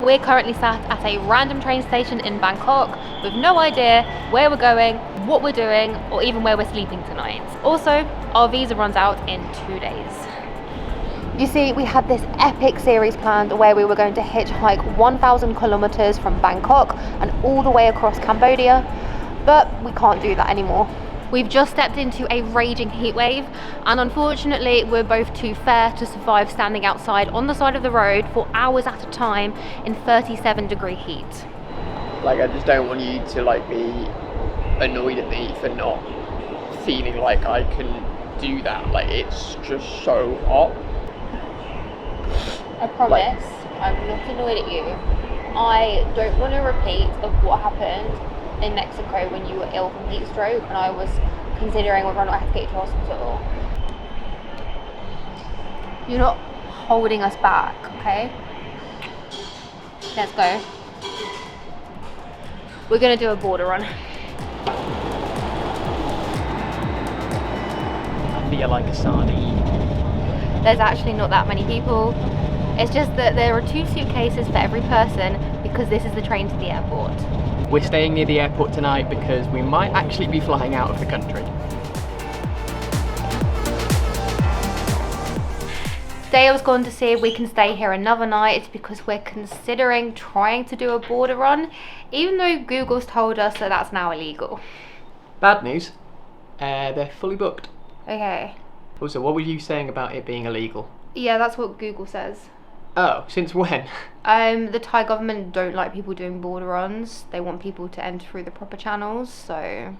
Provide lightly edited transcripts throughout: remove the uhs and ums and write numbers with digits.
We're currently sat at a random train station in Bangkok with no idea where we're going, what we're doing, or even where we're sleeping tonight. Also, our visa runs out in 2 days. You see, we had this epic series planned where we were going to hitchhike 1,000 kilometers from Bangkok and all the way across Cambodia, but we can't do that anymore. We've just stepped into a raging heat wave, and unfortunately we're both too fair to survive standing outside on the side of the road for hours at a time in 37-degree heat. Like, I just don't want you to be annoyed at me for not feeling like I can do that. Like, it's just so hot. I promise, I'm not annoyed at you. I don't want a repeat of what happened in Mexico when you were ill from heat stroke and I was considering whether or not I had to get you to hospital. You're not holding us back, okay? Let's go. We're gonna do a border run. I feel like a sardine. There's actually not that many people. It's just that there are 2 suitcases for every person because this is the train to the airport. We're staying near the airport tonight because we might actually be flying out of the country. Dale's gone to see if we can stay here another night because we're considering trying to do a border run, even though Google's told us that that's now illegal. Bad news, they're fully booked. Okay. Also, what were you saying about it being illegal? Yeah, that's what Google says. Oh, since when? The Thai government don't like people doing border runs. They want people to enter through the proper channels, so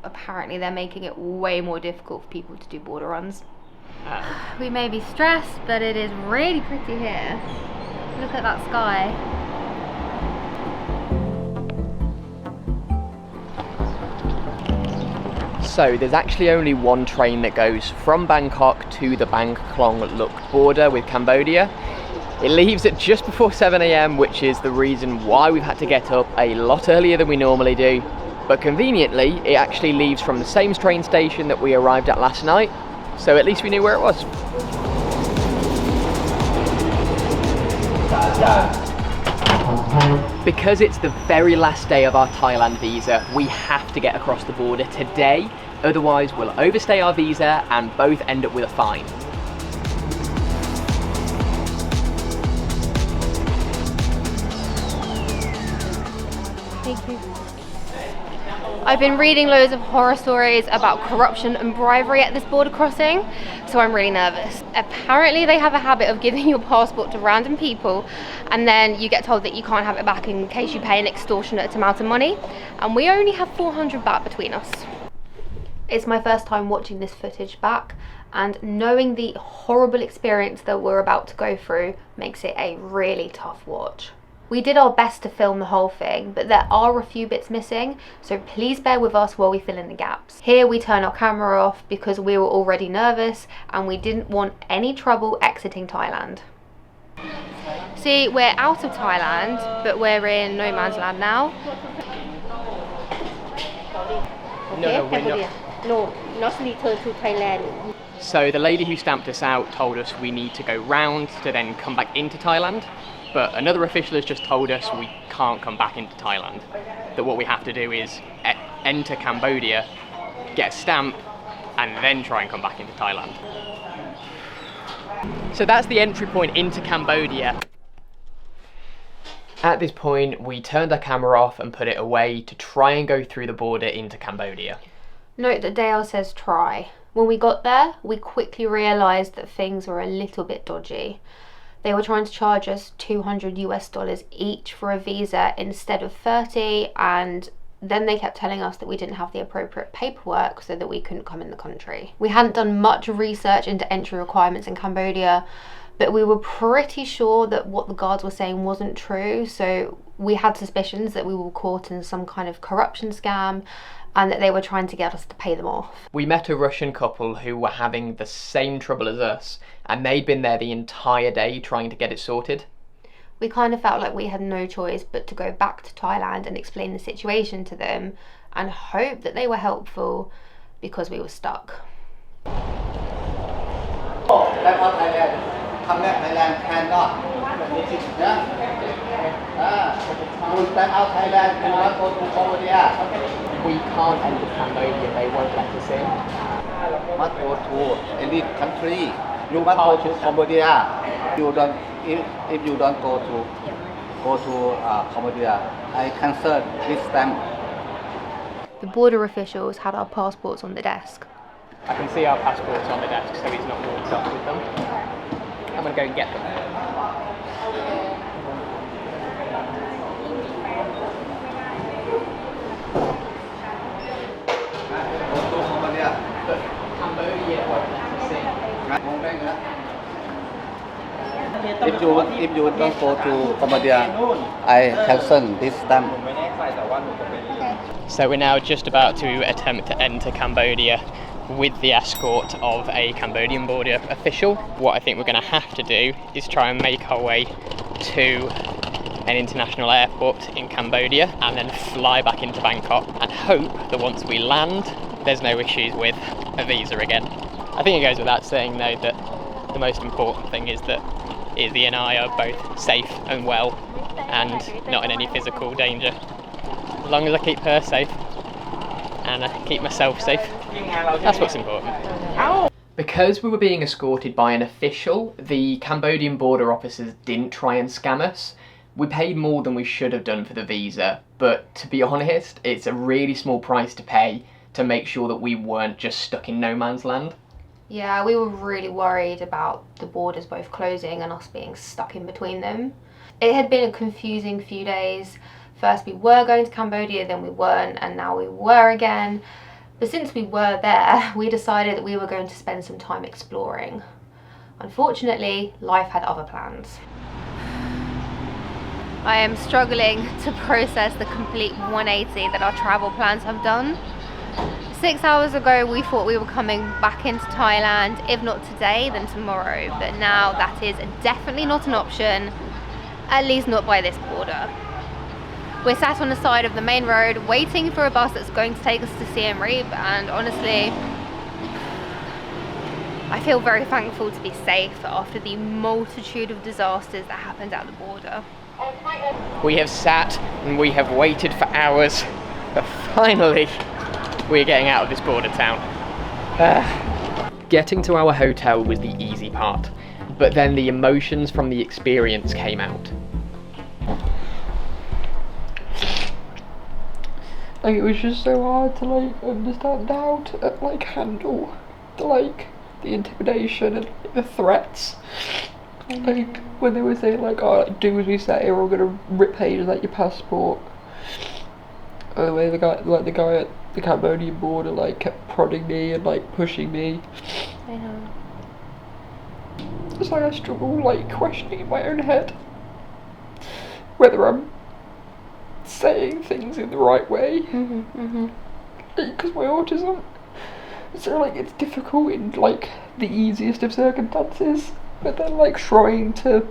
apparently they're making it way more difficult for people to do border runs. We may be stressed, but it is really pretty here. Look at that sky. So there's actually only one train that goes from Bangkok to the Bang Klong Luk border with Cambodia. It leaves at just before 7 AM, which is the reason why we've had to get up a lot earlier than we normally do. But conveniently, it actually leaves from the same train station that we arrived at last night, so at least we knew where it was. Because it's the very last day of our Thailand visa, we have to get across the border today, otherwise we'll overstay our visa and both end up with a fine. Thank you. I've been reading loads of horror stories about corruption and bribery at this border crossing, so I'm really nervous. Apparently they have a habit of giving your passport to random people and then you get told that you can't have it back in case you pay an extortionate amount of money, and we only have 400 baht between us. It's my first time watching this footage back, and knowing the horrible experience that we're about to go through makes it a really tough watch. We did our best to film the whole thing, but there are a few bits missing, so please bear with us while we fill in the gaps. Here we turn our camera off because we were already nervous and we didn't want any trouble exiting Thailand. See, we're out of Thailand, but we're in no man's land now. No, we're not. No, not return to Thailand. So the lady who stamped us out told us we need to go round to then come back into Thailand. But another official has just told us we can't come back into Thailand. That what we have to do is enter Cambodia, get a stamp, and then try and come back into Thailand. So that's the entry point into Cambodia. At this point, we turned our camera off and put it away to try and go through the border into Cambodia. Note that Dale says try. When we got there, we quickly realised that things were a little bit dodgy. They were trying to charge us $200 each for a visa instead of 30, and then they kept telling us that we didn't have the appropriate paperwork so that we couldn't come in the country. We hadn't done much research into entry requirements in Cambodia, but we were pretty sure that what the guards were saying wasn't true, so we had suspicions that we were caught in some kind of corruption scam and that they were trying to get us to pay them off. We met a Russian couple who were having the same trouble as us, and they'd been there the entire day trying to get it sorted. We kind of felt like we had no choice but to go back to Thailand and explain the situation to them and hope that they were helpful because we were stuck. Thailand cannot. You step out Thailand, you want go to Cambodia. We can't enter Cambodia, they won't let us in. Must go to any country. You must go to Cambodia. You don't, if you don't go to Cambodia, I cancel this stamp. The border officials had our passports on the desk. I can see our passports on the desk, so he's not walked up with them. I'm going to go and get them. Go to Cambodia. But Cambodia won't let us in. If you don't go to Cambodia, I cancel this stamp. So we're now just about to attempt to enter Cambodia with the escort of a Cambodian border official. What I think we're going to have to do is try and make our way to an international airport in Cambodia and then fly back into Bangkok and hope that once we land there's no issues with a visa again. I think it goes without saying though that the most important thing is that Izzy and I are both safe and well and not in any physical danger. As long as I keep her safe and I keep myself safe, that's what's important. Because we were being escorted by an official, the Cambodian border officers didn't try and scam us. We paid more than we should have done for the visa, but to be honest, it's a really small price to pay to make sure that we weren't just stuck in no man's land. Yeah, we were really worried about the borders both closing and us being stuck in between them. It had been a confusing few days. First we were going to Cambodia, then we weren't, and now we were again. But since we were there, we decided that we were going to spend some time exploring. Unfortunately, life had other plans. I am struggling to process the complete 180 that our travel plans have done. 6 hours ago we thought we were coming back into Thailand, if not today then tomorrow, but now that is definitely not an option, at least not by this border. We're sat on the side of the main road waiting for a bus that's going to take us to Siem Reap, and honestly I feel very thankful to be safe after the multitude of disasters that happened at the border. We have sat and we have waited for hours, but finally we're getting out of this border town. Getting to our hotel was the easy part, but then the emotions from the experience came out. Like, it was just so hard to understand how to handle the intimidation and the threats. When they were saying do as we say or we're gonna rip pages out your passport. And the way the guy at the Cambodian border kept prodding me and pushing me. I know. It's I struggle questioning in my own head whether I'm saying things in the right way. Because my autism, so it's difficult in the easiest of circumstances, but then trying to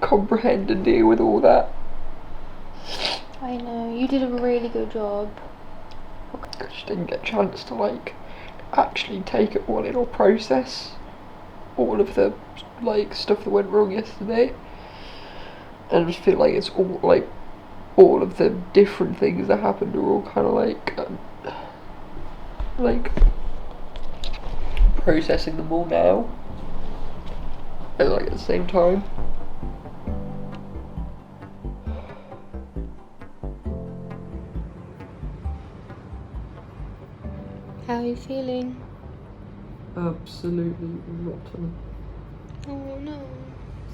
comprehend and deal with all that. I know, you did a really good job. I just didn't get a chance to actually take it all in or process all of the stuff that went wrong yesterday. And I just feel it's all of the different things that happened are all kind of processing them all now, and at the same time. How are you feeling? Absolutely rotten. Oh no.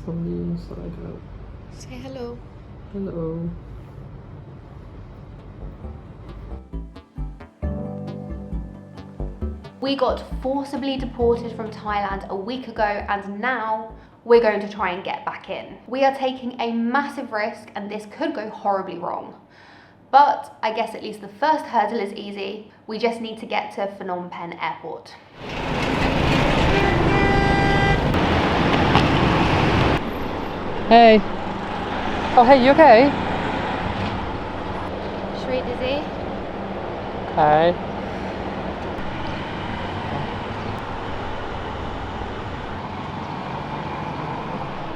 From the inside out. Say hello. Hello. We got forcibly deported from Thailand a week ago, and now we're going to try and get back in. We are taking a massive risk and this could go horribly wrong. But I guess at least the first hurdle is easy. We just need to get to Phnom Penh Airport. Hey. Oh, hey, you okay? Shri Dizzy? Okay.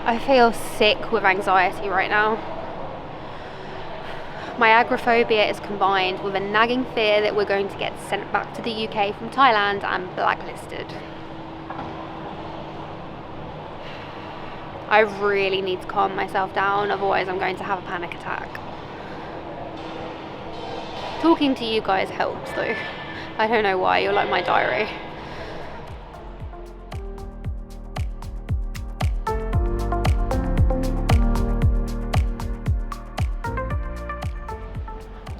I feel sick with anxiety right now. My agoraphobia is combined with a nagging fear that we're going to get sent back to the UK from Thailand and blacklisted. I really need to calm myself down, otherwise I'm going to have a panic attack. Talking to you guys helps though. I don't know why, you're like my diary.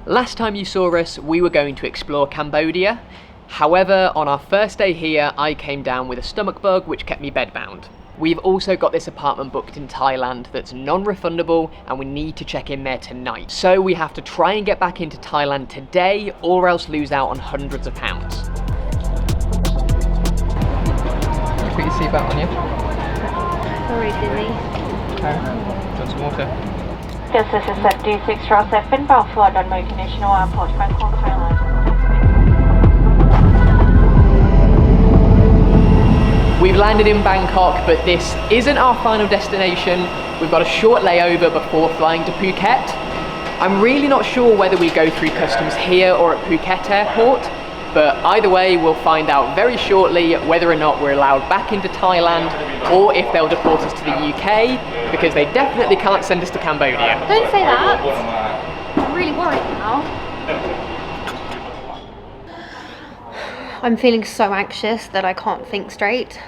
Last time you saw us, we were going to explore Cambodia. However, on our first day here, I came down with a stomach bug which kept me bedbound. We've also got this apartment booked in Thailand that's non-refundable and we need to check in there tonight. So we have to try and get back into Thailand today or else lose out on hundreds of pounds. Put your seatbelt on you. I'm really dizzy. Okay. Got some water. This is at D607 bound for Danmai International Airport, Bangkok, Thailand. We've landed in Bangkok, but this isn't our final destination. We've got a short layover before flying to Phuket. I'm really not sure whether we go through customs here or at Phuket Airport, but either way we'll find out very shortly whether or not we're allowed back into Thailand or if they'll deport us to the UK, because they definitely can't send us to Cambodia. Don't say that. I'm really worried now. I'm feeling so anxious that I can't think straight.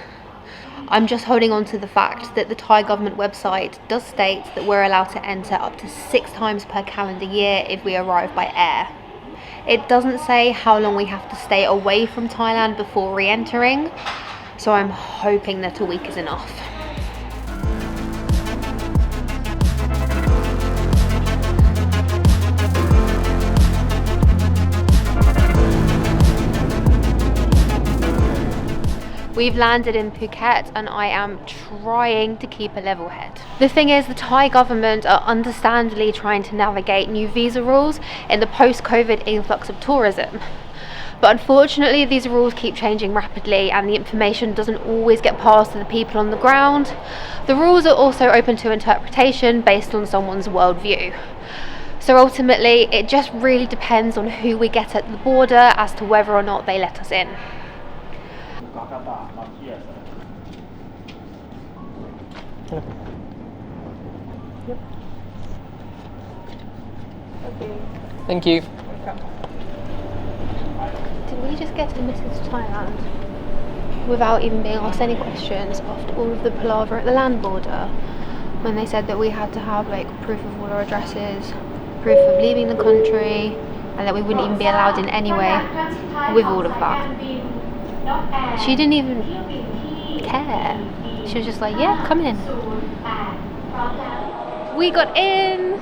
I'm just holding on to the fact that the Thai government website does state that we're allowed to enter up to 6 times per calendar year if we arrive by air. It doesn't say how long we have to stay away from Thailand before re-entering, so I'm hoping that a week is enough. We've landed in Phuket and I am trying to keep a level head. The thing is, the Thai government are understandably trying to navigate new visa rules in the post-COVID influx of tourism. But unfortunately, these rules keep changing rapidly and the information doesn't always get passed to the people on the ground. The rules are also open to interpretation based on someone's worldview. So ultimately, it just really depends on who we get at the border as to whether or not they let us in. Thank you. Did we just get admitted to Thailand without even being asked any questions after all of the palaver at the land border, when they said that we had to have like proof of all our addresses, proof of leaving the country, and that we wouldn't even be allowed in anyway with all of that? She didn't even care. She was just like, yeah, come in. We got in!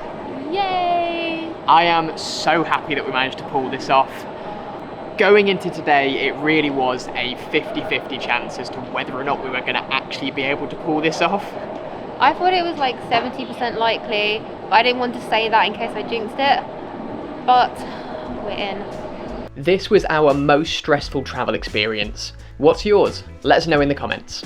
Yay! I am so happy that we managed to pull this off. Going into today, it really was a 50-50 chance as to whether or not we were going to actually be able to pull this off. I thought it was like 70% likely, but I didn't want to say that in case I jinxed it. But we're in. This was our most stressful travel experience. What's yours? Let us know in the comments.